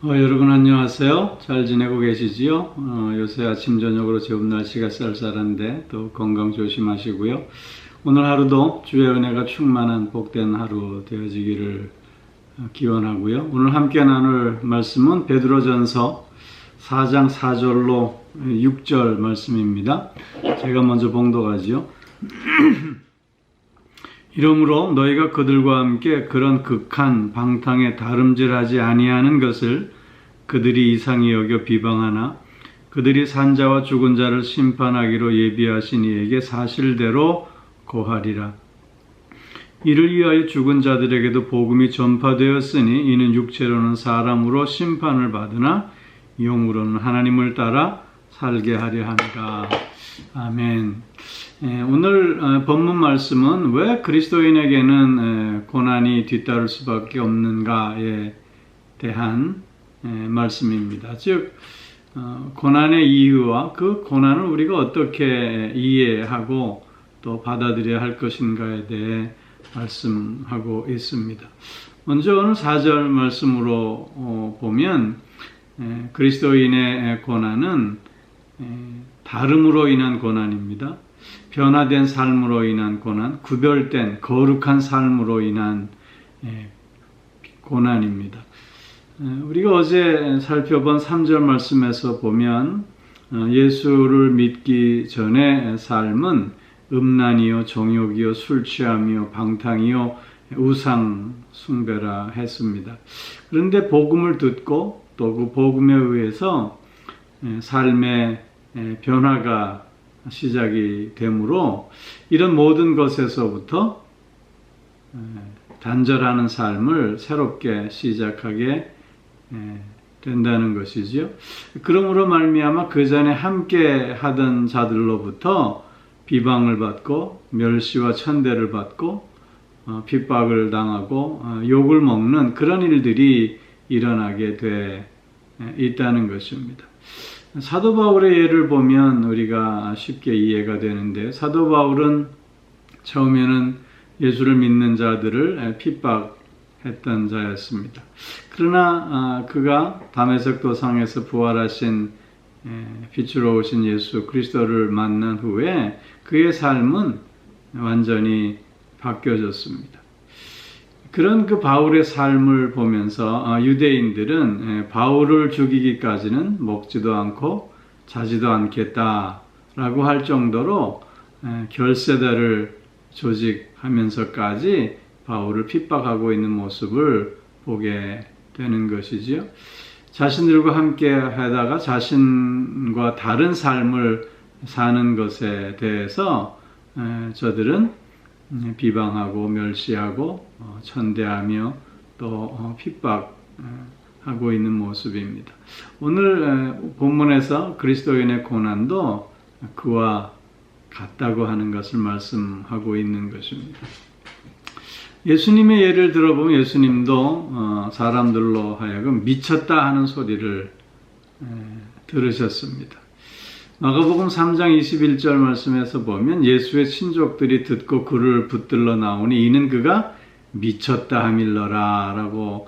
여러분 안녕하세요. 잘 지내고 계시지요? 요새 아침 저녁으로 지금 날씨가 쌀쌀한데 또 건강 조심하시고요. 오늘 하루도 주의 은혜가 충만한 복된 하루 되어지기를 기원하고요. 오늘 함께 나눌 말씀은 베드로전서 4장 4절로 6절 말씀입니다. 제가 먼저 봉독하지요. 이러므로 너희가 그들과 함께 그런 극한 방탕에 다름질하지 아니하는 것을 그들이 이상히 여겨 비방하나 그들이 산자와 죽은 자를 심판하기로 예비하신 이에게 사실대로 고하리라. 이를 위하여 죽은 자들에게도 복음이 전파되었으니 이는 육체로는 사람으로 심판을 받으나 영으로는 하나님을 따라 살게 하려 함이라. 아멘. 오늘 본문 말씀은 왜 그리스도인에게는 고난이 뒤따를 수밖에 없는가에 대한 말씀입니다. 즉 고난의 이유와 그 고난을 우리가 어떻게 이해하고 또 받아들여야 할 것인가에 대해 말씀하고 있습니다. 먼저 오늘 4절 말씀으로 보면 그리스도인의 고난은 다름으로 인한 고난입니다. 변화된 삶으로 인한 고난, 구별된 거룩한 삶으로 인한 고난입니다. 우리가 어제 살펴본 3절 말씀에서 보면 예수를 믿기 전의 삶은 음란이요, 정욕이요, 술 취함이요, 방탕이요, 우상 숭배라 했습니다. 그런데 복음을 듣고 또 그 복음에 의해서 삶의 변화가 시작이 되므로 이런 모든 것에서부터 단절하는 삶을 새롭게 시작하게 된다는 것이지요. 그러므로 말미암아 그 전에 함께 하던 자들로부터 비방을 받고 멸시와 천대를 받고 핍박을 당하고 욕을 먹는 그런 일들이 일어나게 돼 있다는 것입니다. 사도 바울의 예를 보면 우리가 쉽게 이해가 되는데, 사도 바울은 처음에는 예수를 믿는 자들을 핍박했던 자였습니다. 그러나 그가 다메섹 도상에서 부활하신 빛으로 오신 예수 그리스도를 만난 후에 그의 삶은 완전히 바뀌어졌습니다. 그런 그 바울의 삶을 보면서 유대인들은 바울을 죽이기까지는 먹지도 않고 자지도 않겠다라고 할 정도로 결세대를 조직하면서까지 바울을 핍박하고 있는 모습을 보게 되는 것이지요. 자신들과 함께 하다가 자신과 다른 삶을 사는 것에 대해서 저들은 비방하고 멸시하고 천대하며 또 핍박하고 있는 모습입니다. 오늘 본문에서 그리스도인의 고난도 그와 같다고 하는 것을 말씀하고 있는 것입니다. 예수님의 예를 들어보면 예수님도 사람들로 하여금 미쳤다 하는 소리를 들으셨습니다. 마가복음 3장 21절 말씀에서 보면 예수의 친족들이 듣고 그를 붙들러 나오니 이는 그가 미쳤다 함일러라 라고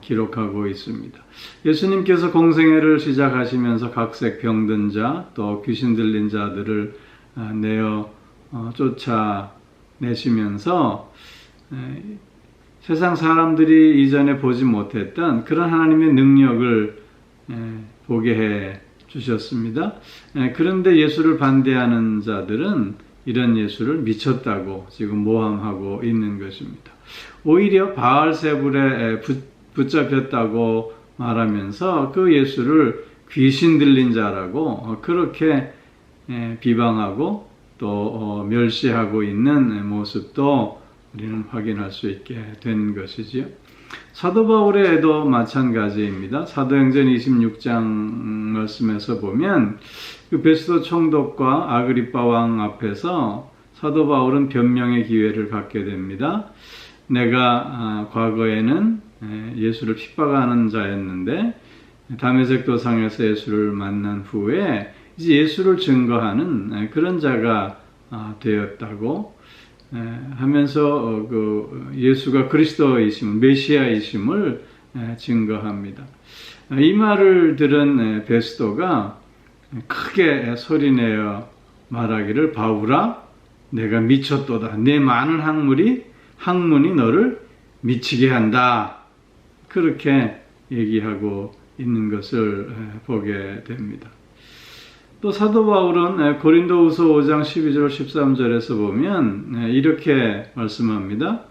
기록하고 있습니다. 예수님께서 공생애를 시작하시면서 각색 병든 자 또 귀신 들린 자들을 내어 쫓아내시면서 세상 사람들이 이전에 보지 못했던 그런 하나님의 능력을 보게 해 주셨습니다. 그런데 예수를 반대하는 자들은 이런 예수를 미쳤다고 지금 모함하고 있는 것입니다. 오히려 바알세불에 붙잡혔다고 말하면서 그 예수를 귀신 들린 자라고 그렇게 비방하고 또 멸시하고 있는 모습도 우리는 확인할 수 있게 된 것이지요. 사도 바울의 애도 마찬가지입니다. 사도행전 26장 말씀에서 보면 그 베스도 총독과 아그리빠 왕 앞에서 사도 바울은 변명의 기회를 갖게 됩니다. 내가 과거에는 예수를 핍박하는 자였는데 다메섹 도상에서 예수를 만난 후에 이제 예수를 증거하는 그런 자가 되었다고 하면서 그 예수가 그리스도이심을, 메시아이심을 증거합니다. 이 말을 들은 베스도가 크게 소리내어 말하기를, 바울아, 내가 미쳤도다. 내 많은 학문이 너를 미치게 한다. 그렇게 얘기하고 있는 것을 보게 됩니다. 또 사도 바울은 고린도후서 5장 12절 13절에서 보면 이렇게 말씀합니다.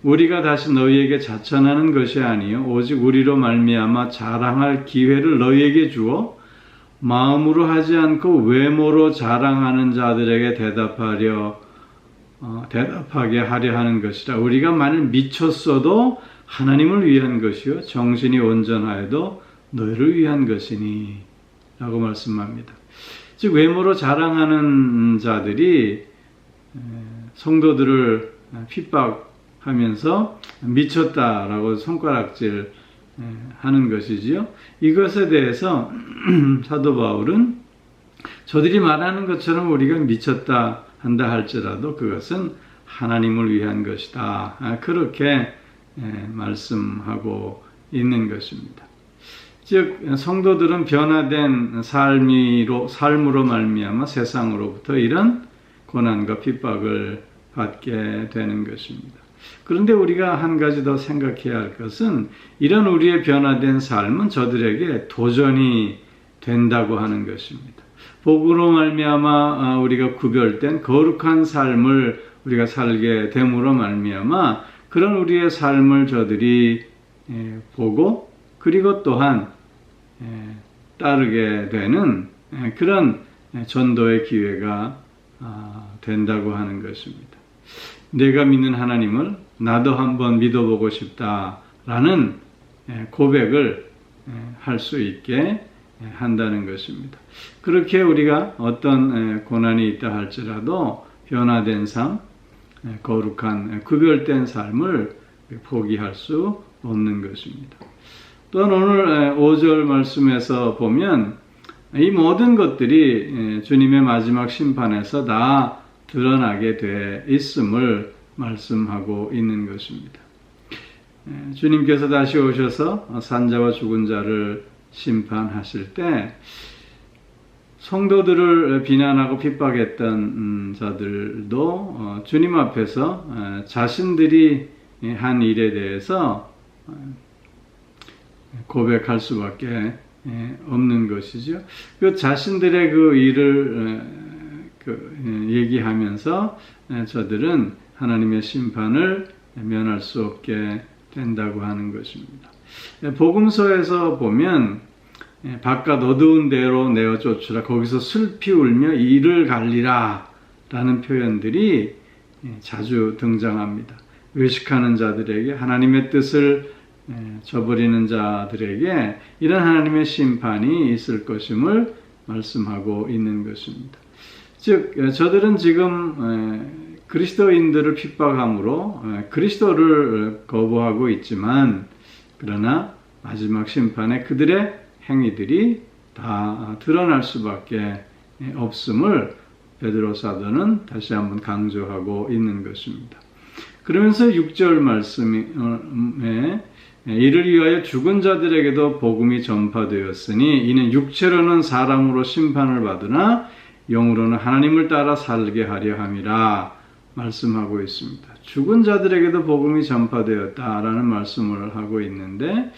우리가 다시 너희에게 자천하는 것이 아니요 오직 우리로 말미암아 자랑할 기회를 너희에게 주어 마음으로 하지 않고 외모로 자랑하는 자들에게 대답하게 하려 하는 것이라. 우리가 만일 미쳤어도 하나님을 위한 것이요 정신이 온전하여도 너희를 위한 것이니 라고 말씀합니다. 즉 외모로 자랑하는 자들이 성도들을 핍박하면서 미쳤다라고 손가락질 하는 것이지요. 이것에 대해서 사도 바울은 저들이 말하는 것처럼 우리가 미쳤다 한다 할지라도 그것은 하나님을 위한 것이다. 그렇게 말씀하고 있는 것입니다. 즉 성도들은 변화된 삶으로 말미암아 세상으로부터 이런 고난과 핍박을 받게 되는 것입니다. 그런데 우리가 한 가지 더 생각해야 할 것은 이런 우리의 변화된 삶은 저들에게 도전이 된다고 하는 것입니다. 복으로 말미암아 우리가 구별된 거룩한 삶을 우리가 살게 됨으로 말미암아 그런 우리의 삶을 저들이 보고 그리고 또한 따르게 되는 그런 전도의 기회가 된다고 하는 것입니다. 내가 믿는 하나님을 나도 한번 믿어보고 싶다라는 고백을 할 수 있게 한다는 것입니다. 그렇게 우리가 어떤 고난이 있다 할지라도 변화된 삶, 거룩한 구별된 삶을 포기할 수 없는 것입니다. 또한 오늘 5절 말씀에서 보면 이 모든 것들이 주님의 마지막 심판에서 다 드러나게 돼 있음을 말씀하고 있는 것입니다. 주님께서 다시 오셔서 산자와 죽은 자를 심판하실 때 성도들을 비난하고 핍박했던 자들도 주님 앞에서 자신들이 한 일에 대해서 고백할 수밖에 없는 것이죠. 그 자신들의 그 일을 얘기하면서 저들은 하나님의 심판을 면할 수 없게 된다고 하는 것입니다. 복음서에서 보면 바깥 어두운 데로 내어 쫓으라 거기서 슬피 울며 이를 갈리라 라는 표현들이 자주 등장합니다. 외식하는 자들에게 하나님의 뜻을 저버리는 자들에게 이런 하나님의 심판이 있을 것임을 말씀하고 있는 것입니다. 즉 저들은 지금 그리스도인들을 핍박함으로 그리스도를 거부하고 있지만 그러나 마지막 심판에 그들의 행위들이 다 드러날 수밖에 없음을 베드로 사도는 다시 한번 강조하고 있는 것입니다. 그러면서 6절 말씀에 이를 위하여 죽은 자들에게도 복음이 전파되었으니 이는 육체로는 사람으로 심판을 받으나 영으로는 하나님을 따라 살게 하려 함이라 말씀하고 있습니다. 죽은 자들에게도 복음이 전파되었다라는 말씀을 하고 있는데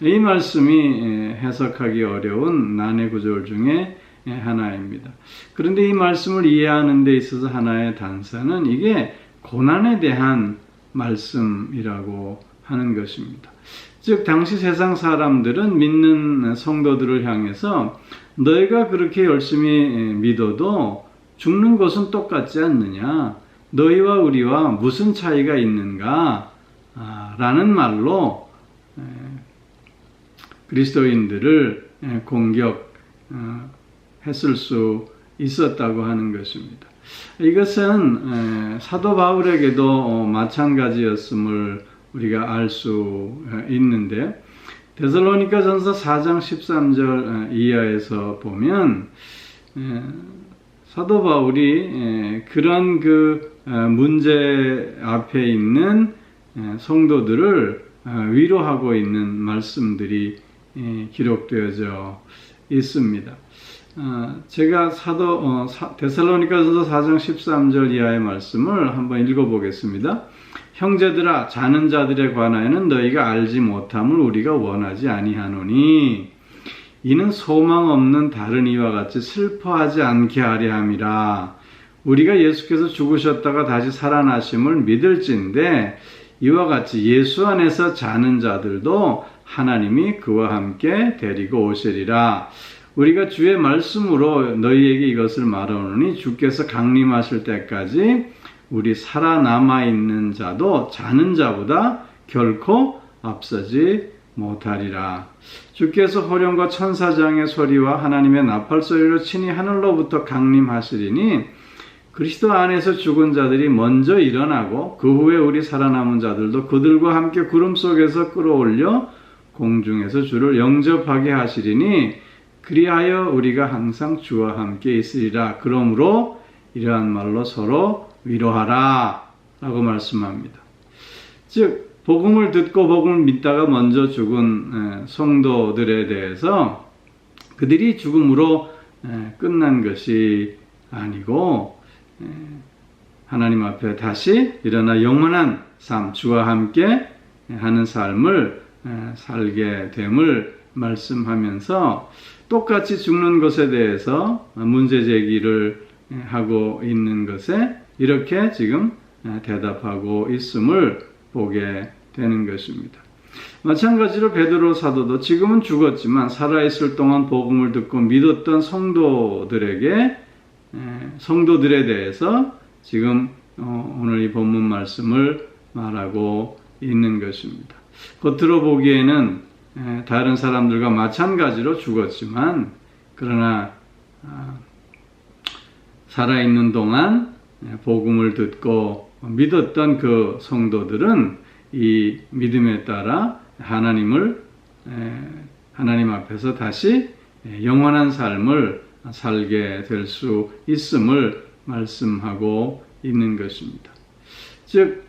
이 말씀이 해석하기 어려운 난해 구절 중에 하나입니다. 그런데 이 말씀을 이해하는 데 있어서 하나의 단서는 이게 고난에 대한 말씀이라고 하는 것입니다. 즉 당시 세상 사람들은 믿는 성도들을 향해서 너희가 그렇게 열심히 믿어도 죽는 것은 똑같지 않느냐? 너희와 우리와 무슨 차이가 있는가? 라는 말로 그리스도인들을 공격했을 수 있었다고 하는 것입니다. 이것은 사도 바울에게도 마찬가지였음을 우리가 알 수 있는데 데살로니가 전서 4장 13절 이하에서 보면 사도 바울이 그런 그 문제 앞에 있는 성도들을 위로하고 있는 말씀들이 기록되어져 있습니다. 제가 데살로니가전서 4장 13절 이하의 말씀을 한번 읽어보겠습니다. 형제들아, 자는 자들에 관하여는 너희가 알지 못함을 우리가 원하지 아니하노니 이는 소망 없는 다른 이와 같이 슬퍼하지 않게 하려 함이라. 우리가 예수께서 죽으셨다가 다시 살아나심을 믿을진데 이와 같이 예수 안에서 자는 자들도 하나님이 그와 함께 데리고 오시리라. 우리가 주의 말씀으로 너희에게 이것을 말하노니 주께서 강림하실 때까지 우리 살아남아 있는 자도 자는 자보다 결코 앞서지 못하리라. 주께서 호령과 천사장의 소리와 하나님의 나팔 소리로 친히 하늘로부터 강림하시리니 그리스도 안에서 죽은 자들이 먼저 일어나고 그 후에 우리 살아남은 자들도 그들과 함께 구름 속에서 끌어올려 공중에서 주를 영접하게 하시리니 그리하여 우리가 항상 주와 함께 있으리라. 그러므로 이러한 말로 서로 위로하라 라고 말씀합니다. 즉 복음을 듣고 복음을 믿다가 먼저 죽은 성도들에 대해서 그들이 죽음으로 끝난 것이 아니고 하나님 앞에 다시 일어나 영원한 삶, 주와 함께 하는 삶을 살게 됨을 말씀하면서 똑같이 죽는 것에 대해서 문제 제기를 하고 있는 것에 이렇게 지금 대답하고 있음을 보게 되는 것입니다. 마찬가지로 베드로 사도도 지금은 죽었지만 살아있을 동안 복음을 듣고 믿었던 성도들에 대해서 지금 오늘 이 본문 말씀을 말하고 있는 것입니다. 겉으로 보기에는 다른 사람들과 마찬가지로 죽었지만 그러나 살아있는 동안 복음을 듣고 믿었던 그 성도들은 이 믿음에 따라 하나님 앞에서 다시 영원한 삶을 살게 될 수 있음을 말씀하고 있는 것입니다. 즉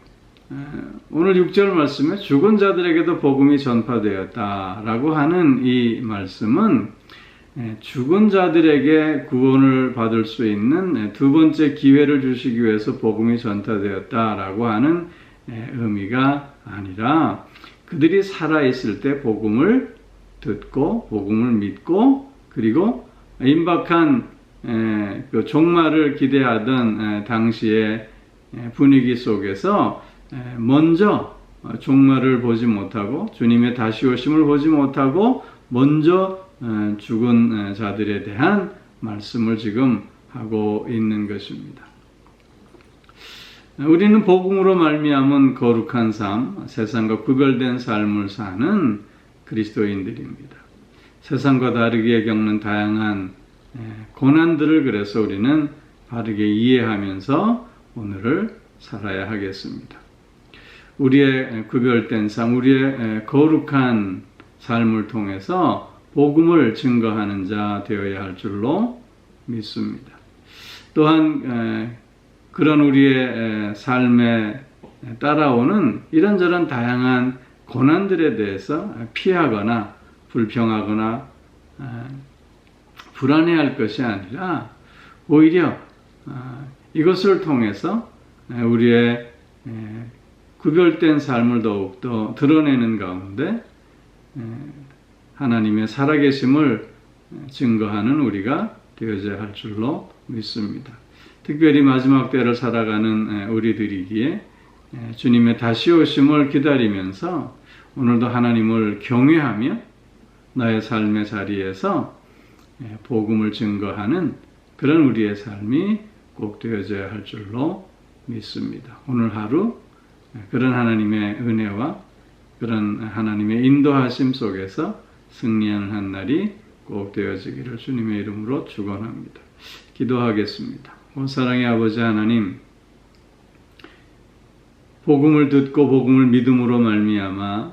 오늘 6절 말씀에 죽은 자들에게도 복음이 전파되었다라고 하는 이 말씀은 죽은 자들에게 구원을 받을 수 있는 두 번째 기회를 주시기 위해서 복음이 전파되었다라고 하는 의미가 아니라 그들이 살아있을 때 복음을 듣고 복음을 믿고 그리고 임박한 그 종말을 기대하던 당시의 분위기 속에서 먼저 종말을 보지 못하고 주님의 다시 오심을 보지 못하고 먼저 죽은 자들에 대한 말씀을 지금 하고 있는 것입니다. 우리는 복음으로 말미암은 거룩한 삶, 세상과 구별된 삶을 사는 그리스도인들입니다. 세상과 다르게 겪는 다양한 고난들을 그래서 우리는 바르게 이해하면서 오늘을 살아야 하겠습니다. 우리의 구별된 삶, 우리의 거룩한 삶을 통해서 복음을 증거하는 자 되어야 할 줄로 믿습니다. 또한 그런 우리의 삶에 따라오는 이런저런 다양한 고난들에 대해서 피하거나 불평하거나 불안해할 것이 아니라 오히려 이것을 통해서 우리의 구별된 삶을 더욱더 드러내는 가운데 하나님의 살아계심을 증거하는 우리가 되어져야 할 줄로 믿습니다. 특별히 마지막 때를 살아가는 우리들이기에 주님의 다시 오심을 기다리면서 오늘도 하나님을 경외하며 나의 삶의 자리에서 복음을 증거하는 그런 우리의 삶이 꼭 되어져야 할 줄로 믿습니다. 오늘 하루 그런 하나님의 은혜와 그런 하나님의 인도하심 속에서 승리하는 한 날이 꼭 되어지기를 주님의 이름으로 축원합니다. 기도하겠습니다. 오 사랑의 아버지 하나님, 복음을 듣고 복음을 믿음으로 말미암아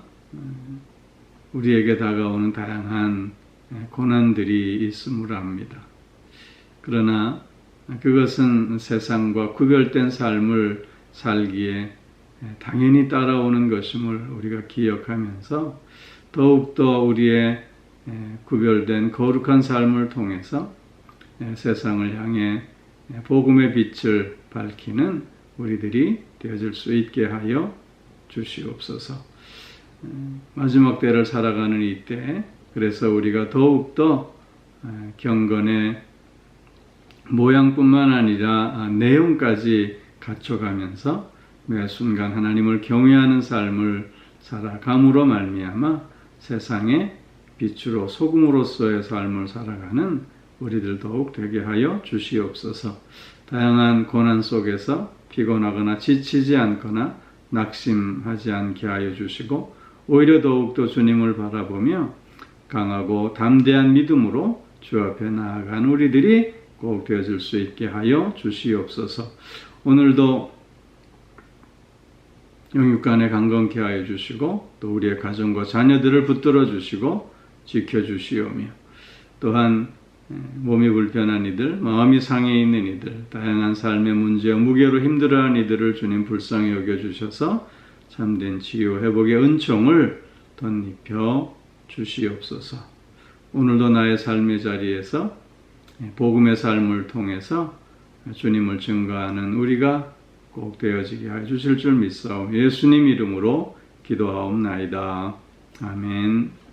우리에게 다가오는 다양한 고난들이 있음을 압니다. 그러나 그것은 세상과 구별된 삶을 살기에 당연히 따라오는 것임을 우리가 기억하면서 더욱더 우리의 구별된 거룩한 삶을 통해서 세상을 향해 복음의 빛을 밝히는 우리들이 되어질 수 있게 하여 주시옵소서. 마지막 때를 살아가는 이때, 그래서 우리가 더욱더 경건의 모양뿐만 아니라 내용까지 갖춰가면서 매 순간 하나님을 경외하는 삶을 살아감으로 말미암아 세상의 빛으로 소금으로서의 삶을 살아가는 우리들 더욱 되게 하여 주시옵소서. 다양한 고난 속에서 피곤하거나 지치지 않거나 낙심하지 않게 하여 주시고 오히려 더욱더 주님을 바라보며 강하고 담대한 믿음으로 주 앞에 나아간 우리들이 꼭 되어질 수 있게 하여 주시옵소서. 오늘도 영육간에 강건케 하여 주시고 또 우리의 가정과 자녀들을 붙들어 주시고 지켜주시오며 또한 몸이 불편한 이들, 마음이 상해 있는 이들, 다양한 삶의 문제와 무게로 힘들어하는 이들을 주님 불쌍히 여겨주셔서 참된 치유, 회복의 은총을 덧입혀 주시옵소서. 오늘도 나의 삶의 자리에서 복음의 삶을 통해서 주님을 증거하는 우리가 꼭 되어지게 해 주실 줄 믿사오며 예수님 이름으로 기도하옵나이다. 아멘.